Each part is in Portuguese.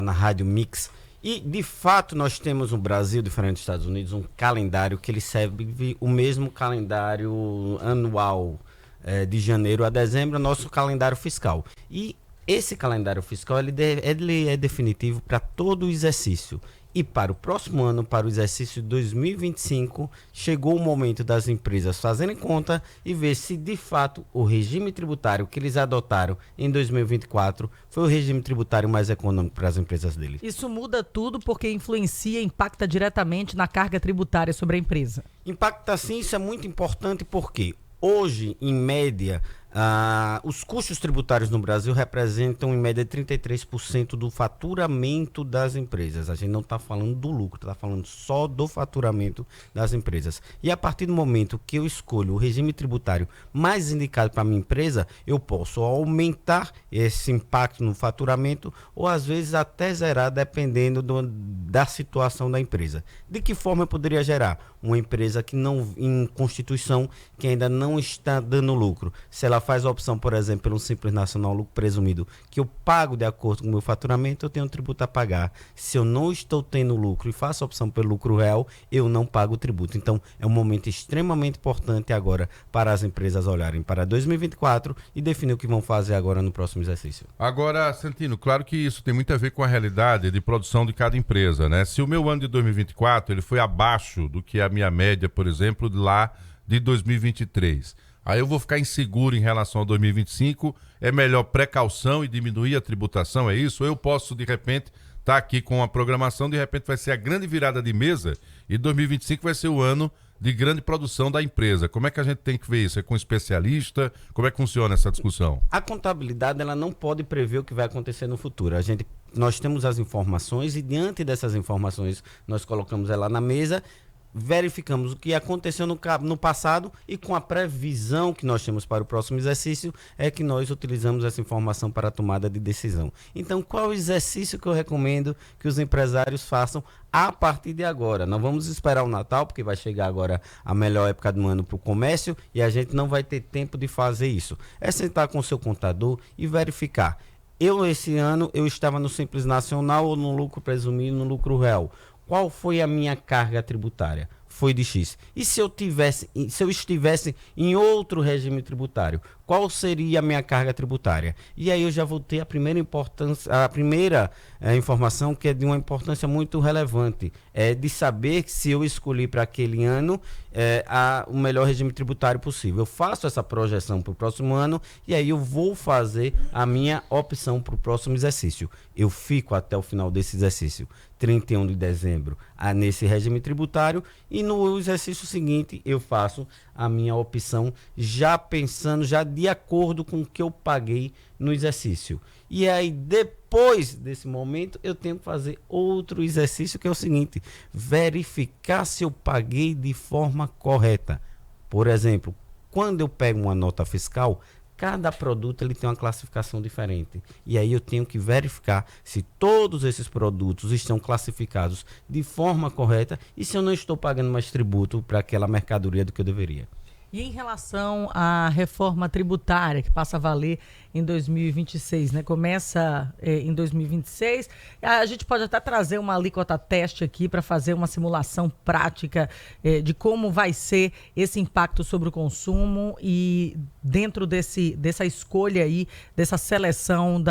na Rádio Mix. E, de fato, nós temos no Brasil, diferente dos Estados Unidos, um calendário que ele segue o mesmo calendário anual, de janeiro a dezembro, nosso calendário fiscal. E esse calendário fiscal ele é definitivo para todo o exercício. E para o próximo ano, para o exercício de 2025, chegou o momento das empresas fazerem conta e ver se de fato o regime tributário que eles adotaram em 2024 foi o regime tributário mais econômico para as empresas deles. Isso muda tudo porque influencia, impacta diretamente na carga tributária sobre a empresa. Impacta sim, isso é muito importante porque hoje, em média, os custos tributários no Brasil representam em média 33% do faturamento das empresas. A gente não está falando do lucro, está falando só do faturamento das empresas. E a partir do momento que eu escolho o regime tributário mais indicado para a minha empresa, eu posso aumentar esse impacto no faturamento ou às vezes até zerar, dependendo da situação da empresa. De que forma eu poderia gerar? Uma empresa que não, em constituição, que ainda não está dando lucro. Se ela faz a opção, por exemplo, pelo Simples Nacional lucro presumido, que eu pago de acordo com o meu faturamento, eu tenho um tributo a pagar. Se eu não estou tendo lucro e faço a opção pelo lucro real, eu não pago o tributo. Então, é um momento extremamente importante agora para as empresas olharem para 2024 e definir o que vão fazer agora no próximo exercício. Agora, Santino, claro que isso tem muito a ver com a realidade de produção de cada empresa, né? Se o meu ano de 2024 ele foi abaixo do que a minha média, por exemplo, lá de 2023, aí eu vou ficar inseguro em relação a 2025, é melhor precaução e diminuir a tributação, é isso? Ou eu posso, de repente, estar aqui com a programação, de repente vai ser a grande virada de mesa e 2025 vai ser o ano de grande produção da empresa. Como é que a gente tem que ver isso? É com especialista? Como é que funciona essa discussão? A contabilidade ela não pode prever o que vai acontecer no futuro. Nós temos as informações e diante dessas informações nós colocamos ela na mesa, verificamos o que aconteceu no passado e com a previsão que nós temos para o próximo exercício é que nós utilizamos essa informação para a tomada de decisão. Então, qual é o exercício que eu recomendo que os empresários façam a partir de agora? Não vamos esperar o Natal, porque vai chegar agora a melhor época do ano para o comércio e a gente não vai ter tempo de fazer isso. É sentar com o seu contador e verificar. Esse ano, eu estava no Simples Nacional ou no lucro presumido, no lucro real. Qual foi a minha carga tributária? Foi de X. E se eu estivesse em outro regime tributário, qual seria a minha carga tributária? E aí eu já vou ter a primeira informação que é de uma importância muito relevante, é de saber que se eu escolhi para aquele ano o melhor regime tributário possível. Eu faço essa projeção para o próximo ano e aí eu vou fazer a minha opção para o próximo exercício. Eu fico até o final desse exercício, 31 de dezembro, nesse regime tributário e no exercício seguinte eu faço a minha opção já pensando, já de acordo com o que eu paguei no exercício. E aí, depois desse momento, eu tenho que fazer outro exercício, que é o seguinte: verificar se eu paguei de forma correta. Por exemplo, quando eu pego uma nota fiscal, cada produto ele tem uma classificação diferente. E aí eu tenho que verificar se todos esses produtos estão classificados de forma correta e se eu não estou pagando mais tributo para aquela mercadoria do que eu deveria. E em relação à reforma tributária, que passa a valer em 2026, né? Começa em 2026. A gente pode até trazer uma alíquota teste aqui para fazer uma simulação prática de como vai ser esse impacto sobre o consumo e dentro dessa escolha aí, dessa seleção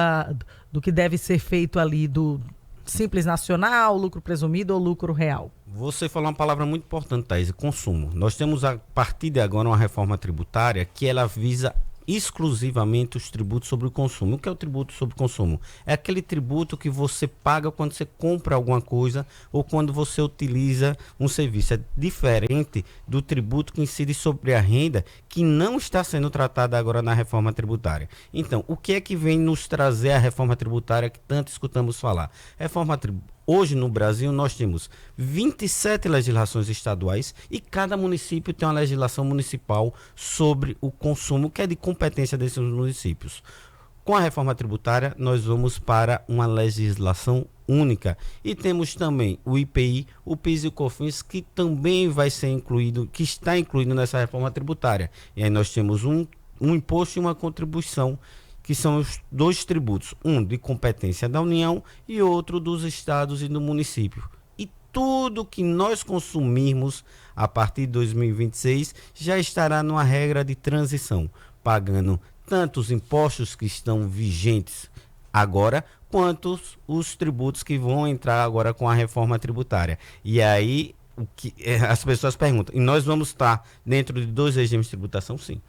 do que deve ser feito ali do Simples Nacional, lucro presumido ou lucro real. Você falou uma palavra muito importante, Thaís, consumo. Nós temos a partir de agora uma reforma tributária que ela visa exclusivamente os tributos sobre o consumo. O que é o tributo sobre o consumo? É aquele tributo que você paga quando você compra alguma coisa ou quando você utiliza um serviço. É diferente do tributo que incide sobre a renda, que não está sendo tratada agora na reforma tributária. Então, o que é que vem nos trazer a reforma tributária que tanto escutamos falar? Hoje no Brasil nós temos 27 legislações estaduais e cada município tem uma legislação municipal sobre o consumo que é de competência desses municípios. Com a reforma tributária nós vamos para uma legislação única e temos também o IPI, o PIS e o COFINS que também vai ser incluído, que está incluído nessa reforma tributária. E aí nós temos um imposto e uma contribuição que são os 2 tributos, um de competência da União e outro dos estados e do município. E tudo que nós consumirmos a partir de 2026 já estará numa regra de transição, pagando tanto os impostos que estão vigentes agora, quanto os tributos que vão entrar agora com a reforma tributária. E aí, as pessoas perguntam, e nós vamos estar dentro de 2 regimes de tributação? Sim.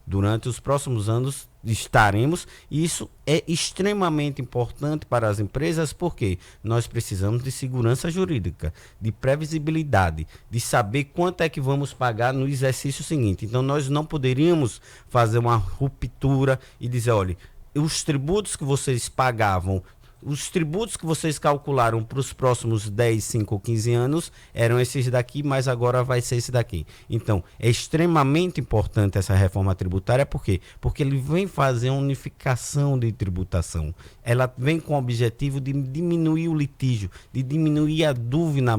Durante os próximos anos estaremos, e isso é extremamente importante para as empresas, porque nós precisamos de segurança jurídica, de previsibilidade, de saber quanto é que vamos pagar no exercício seguinte. Então nós não poderíamos fazer uma ruptura e dizer, olha, os tributos que vocês pagavam, os tributos que vocês calcularam para os próximos 10, 5 ou 15 anos eram esses daqui, mas agora vai ser esse daqui. Então, é extremamente importante essa reforma tributária, por quê? Porque ele vem fazer uma unificação de tributação. Ela vem com o objetivo de diminuir o litígio, de diminuir a dúvida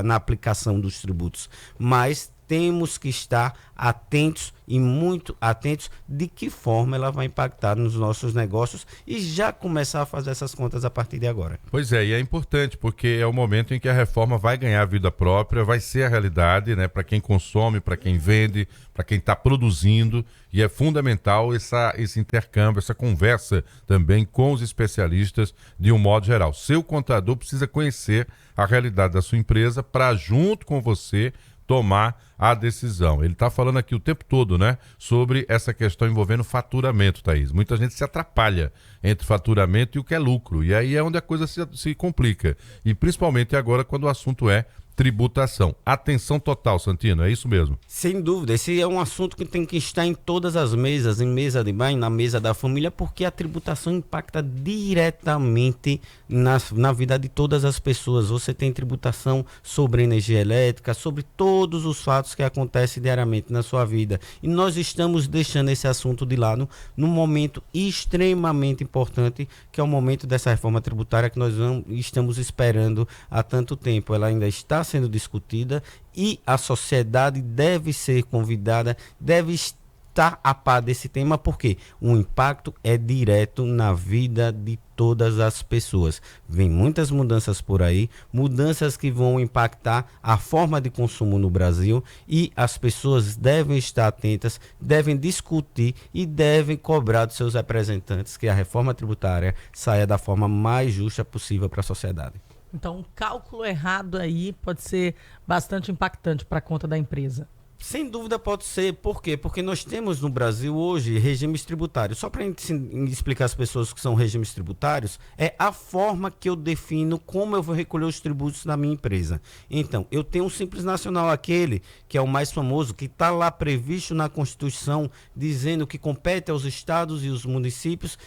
na aplicação dos tributos. Mas temos que estar atentos e muito atentos de que forma ela vai impactar nos nossos negócios e já começar a fazer essas contas a partir de agora. Pois é, e é importante porque é o momento em que a reforma vai ganhar vida própria, vai ser a realidade, né, para quem consome, para quem vende, para quem está produzindo, e é fundamental esse intercâmbio, essa conversa também com os especialistas de um modo geral. Seu contador precisa conhecer a realidade da sua empresa para, junto com você, tomar a decisão. Ele está falando aqui o tempo todo, né, sobre essa questão envolvendo faturamento, Thaís. Muita gente se atrapalha entre faturamento e o que é lucro, e aí é onde a coisa se complica. E principalmente agora quando o assunto é tributação. Atenção total, Santino, é isso mesmo? Sem dúvida, esse é um assunto que tem que estar em todas as mesas, em mesa de bar, na mesa da família, porque a tributação impacta diretamente na vida de todas as pessoas. Você tem tributação sobre energia elétrica, sobre todos os fatos que acontecem diariamente na sua vida. E nós estamos deixando esse assunto de lado num momento extremamente importante, que é o momento dessa reforma tributária que nós estamos esperando há tanto tempo. Ela ainda está sendo discutida e a sociedade deve ser convidada, deve estar a par desse tema, porque o impacto é direto na vida de todas as pessoas. Vem muitas mudanças por aí, mudanças que vão impactar a forma de consumo no Brasil, e as pessoas devem estar atentas, devem discutir e devem cobrar dos seus representantes que a reforma tributária saia da forma mais justa possível para a sociedade. Então, um cálculo errado aí pode ser bastante impactante para a conta da empresa. Sem dúvida pode ser. Por quê? Porque nós temos no Brasil hoje regimes tributários. Só para explicar às pessoas o que são regimes tributários, é a forma que eu defino como eu vou recolher os tributos da minha empresa. Então, eu tenho um Simples Nacional, aquele que é o mais famoso, que está lá previsto na Constituição, dizendo que compete aos estados e os municípios,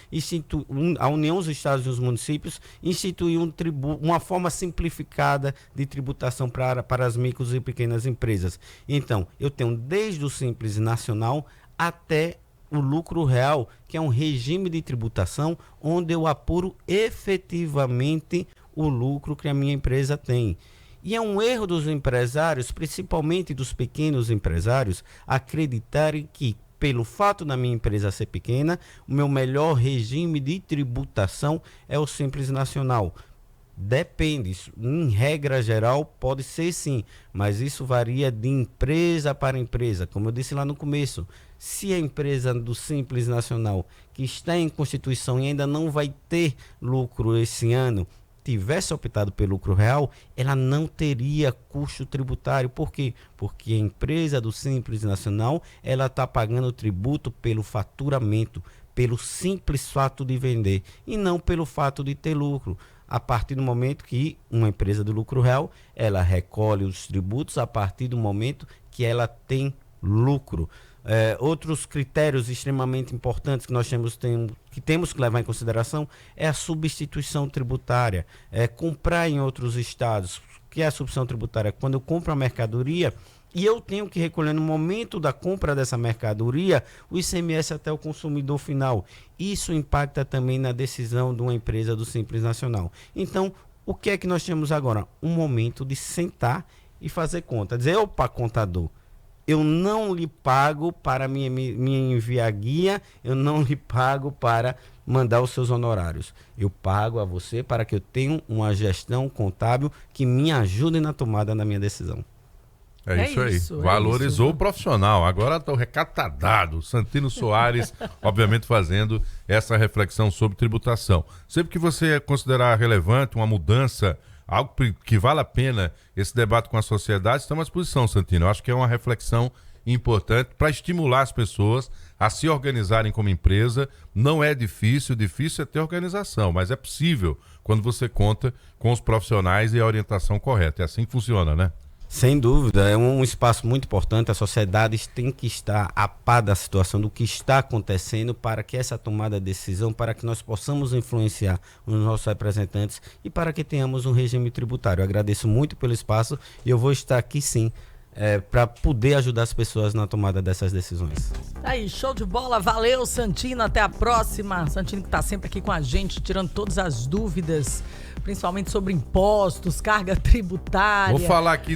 a União, os estados e os municípios, instituir uma forma simplificada de tributação para as micros e pequenas empresas. Então, eu tenho desde o Simples Nacional até o lucro real, que é um regime de tributação onde eu apuro efetivamente o lucro que a minha empresa tem. E é um erro dos empresários, principalmente dos pequenos empresários, acreditarem que, pelo fato da minha empresa ser pequena, o meu melhor regime de tributação é o Simples Nacional. Depende, em regra geral pode ser sim, mas isso varia de empresa para empresa. Como eu disse lá no começo, se a empresa do Simples Nacional, que está em Constituição e ainda não vai ter lucro esse ano, tivesse optado pelo lucro real, ela não teria custo tributário. Por quê? Porque a empresa do Simples Nacional, ela está pagando tributo pelo faturamento, pelo simples fato de vender, e não pelo fato de ter lucro. A partir do momento que uma empresa do lucro real, ela recolhe os tributos a partir do momento que ela tem lucro. Outros critérios extremamente importantes que nós temos que levar em consideração é a substituição tributária. Comprar em outros estados. O que é a substituição tributária? Quando eu compro a mercadoria e eu tenho que recolher no momento da compra dessa mercadoria o ICMS até o consumidor final. Isso impacta também na decisão de uma empresa do Simples Nacional. Então, o que é que nós temos agora? Um momento de sentar e fazer conta. Dizer, opa, contador, eu não lhe pago para me enviar guia, eu não lhe pago para mandar os seus honorários. Eu pago a você para que eu tenha uma gestão contábil que me ajude na tomada da minha decisão. É isso aí. Valorizou o profissional. Agora está o recatadado. Santino Soares, obviamente, fazendo essa reflexão sobre tributação. Sempre que você considerar relevante uma mudança, algo que vale a pena esse debate com a sociedade, estamos à disposição, Santino. Eu acho que é uma reflexão importante para estimular as pessoas a se organizarem como empresa. Não é difícil é ter organização, mas é possível quando você conta com os profissionais e a orientação correta. É assim que funciona, né? Sem dúvida, é um espaço muito importante. A sociedade tem que estar a par da situação, do que está acontecendo, para que essa tomada de decisão, para que nós possamos influenciar os nossos representantes e para que tenhamos um regime tributário. Eu agradeço muito pelo espaço e eu vou estar aqui sim, para poder ajudar as pessoas na tomada dessas decisões. Aí, show de bola. Valeu, Santino. Até a próxima. Santino que está sempre aqui com a gente, tirando todas as dúvidas, principalmente sobre impostos, carga tributária. Vou falar aqui